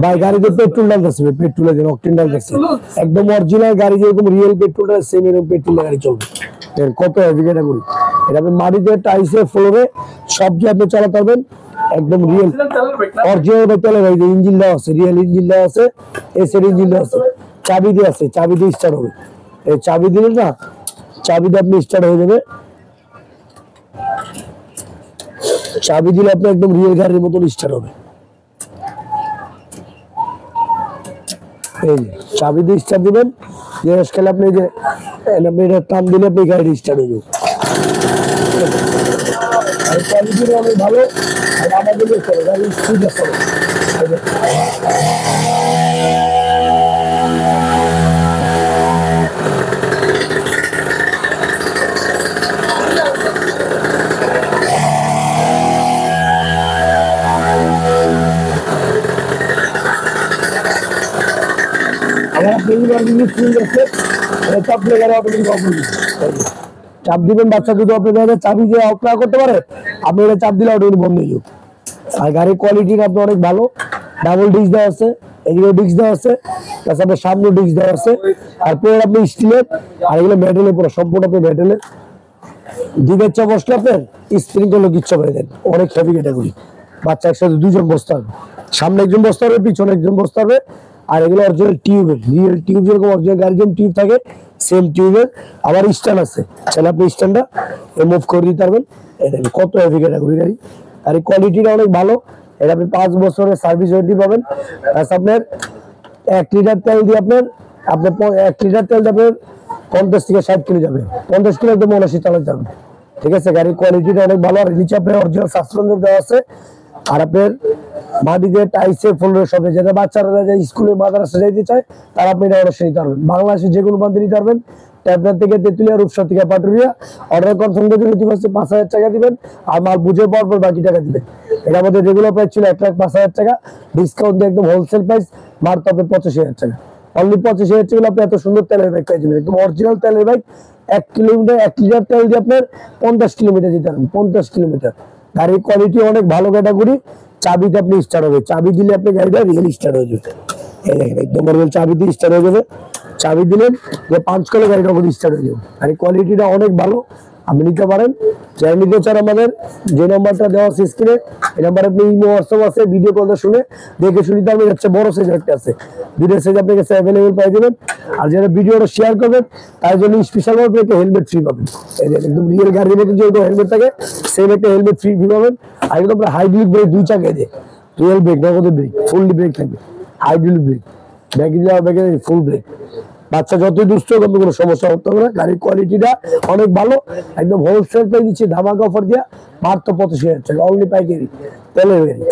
ভাই গাড়িতে পেট্রোল ডালতেছে, পেট্রোলে দেন অকটেন ডালতেছে, একদম অরিজিনাল গাড়ি যেরকম রিয়েল পেট্রোলটা সেম এরকম পেট্রোল গাড়ি চলবে। কত হেভি ক্যাটাগরি, এটা আপনি মাটিতে টাইসে ফ্লোরে সব যে আপনি চালাতে পারবেন, একদম রিয়েল অরিজিনাল তেলের ভাই। ইঞ্জিন দেওয়া আছে, রিয়েল ইঞ্জিন দেওয়া আছে, এসের ইঞ্জিন দেওয়া আছে, চাবি দিয়ে আছে, চাবি দিয়ে স্টার্ট হবে। এই চাবি দিলে না, চাবি দিয়ে আপনি স্টার্ট হয়ে যাবে, চাবি দিলে আপনি একদম রিয়েল গাড়ির মতন স্টার্ট হবে। এই চাবি দিয়ে স্টার্ট দিবেন, জিজ্ঞেস করলে আপনি যে টান দিলে আপনি গাড়ি স্টার্ট হয়ে যাবে। কোয়ালিটি অনেক ভালো, আর আমাদের গাড়ি স্পিড আছে। চাপ দিবেন, বাচ্চা যদি আপনার চাবি দিয়ে অফ না করতে পারে, আপনি এটা চাপ দিলে অটোমেটিক বন্ধ হয়ে যাবে। আর গাড়ির কোয়ালিটি আপনি অনেক ভালো, ডাবল ডিস্ক দেওয়া আছে, এদিকে ডিস্ক দেওয়া আছে, তাছাড়া সামনে ডিস্ক দেওয়া আছে, আর পুরো আপনি স্টিলের, আর এগুলো মেটেলের, পুরো সম্পূর্ণ আপনি মেটেলের। দিকের চা বসলে আপনার স্প্রিং করলে কিচ্ছু পেয়ে দেন, অনেক হেভি ক্যাটাগরি। বাচ্চা একসাথে দুজন বসতে হবে, সামনে একজন বসতে হবে, পিছনে একজন বসতে হবে। আর এগুলো অরিজিনাল টিউবের, রিয়েল টিউব যেরকম অরিজিনাল গাড়ির যেমন টিউব থাকে সেম টিউবের। আবার স্ট্যান্ড আছে, চাইলে আপনি স্ট্যান্ডটা মুভ করে দিতে পারবেন। এটা কত হেভি ক্যাটাগরি গাড়ি, আর এই কোয়ালিটিটা অনেক ভালো। এটা আপনি 5 বছরের সার্ভিস ওয়ারেন্টি পাবেন। আপনার 1 লিটার তেল দিয়ে আপনার 1 লিটার তেল দিয়ে আপনার 50 থেকে 60 কিলো যাবে, 50 কিলো একদম 79 চালাতে যাবে। ঠিক আছে, গাড়ির কোয়ালিটিটা অনেক ভালো। আর নিচে আপনার অরিজিনাল সাসপেনশন দেওয়া আছে, আর আপনার মাটিতে টাইসে ফ্লোরে সবে, যাতে বাচ্চারা স্কুলে মাদ্রাসা যাইতে চায় তারা আপনি এটা অবশ্যই নিতে পারবেন। বাংলাদেশে যে কোনো প্রান্তে নিতে পারবেন। ট্যাবলেট থেকে তেতুলিয়া, রূপসা থেকে পাটুরিয়া। অর্ডার কনফার্ম করে দিতে পারছে 5000 টাকা দিবেন, আর মাল বুঝে পাওয়ার পর বাকি টাকা দিবেন। এটা আমাদের রেগুলার প্রাইস ছিল 1,05,000 টাকা, ডিসকাউন্ট দিয়ে একদম হোলসেল প্রাইস মারতে হবে 85,000 টাকা। অনলি 85,000 টাকা আপনি এত সুন্দর তেলের বাইক পাই যাবেন, একদম অরিজিনাল তেলের বাইক। 1 কিলোমিটার 1 লিটার তেল দিয়ে আপনার 50 কিলোমিটার যেতে পারবেন, 50 কিলোমিটার। গাড়ির কোয়ালিটি অনেক ভালো ক্যাটাগরি। চাবিটা আপনি স্টার্ট হবে, চাবি দিলে আপনি গাড়িটা রিয়েল স্টার্ট হয়ে যাবে। এই দেখেন একদম নরমাল চাবি দিয়ে স্টার্ট হয়ে যাবে। চাবি দিলেন যে 5 কলে গাড়িটা স্টার্ট হয়ে যাবে। গাড়ির কোয়ালিটিটা অনেক ভালো, আপনি নিতে পারেন। যাই নিতে চান আমাদের যে নাম্বারটা দেওয়া আছে স্ক্রিনে, এই নাম্বারে আপনি ইমো, হোয়াটসঅ্যাপ আছে, ভিডিও কলটা শুনে দেখে শুনে আপনি হচ্ছে বড় সাইজ একটা আছে, ভিডিও সাইজ আপনার কাছে অ্যাভেলেবেল পাই যাবেন। আর যারা ভিডিওটা শেয়ার করবেন তার জন্য স্পেশাল ভাবে একটা হেলমেট ফ্রি পাবেন। এই যে একদম রিয়েল গাড়ির মধ্যে যে হেলমেট থাকে সেম একটা হেলমেট ফ্রি পাবেন। আর একদম হাইড্রোলিক ব্রেক 2 চাকায় দেয়, রিয়েল ব্রেক, নগদ ব্রেক, ফুললি ব্রেক থাকবে, হাইড্রোলিক ব্রেক, ব্যাগে যাওয়া ব্যাগে ফুল ব্রেক। বাচ্চা যতই দুষ্ট কিন্তু কোনো সমস্যা হতে হবে না। গাড়ির কোয়ালিটিটা অনেক ভালো, একদম হোলসেল প্রাইস দিচ্ছি ধামাকা অফার দিয়া মাত্র 85,000 টাকা, অনলি পাইকারি তেলের গাড়ি।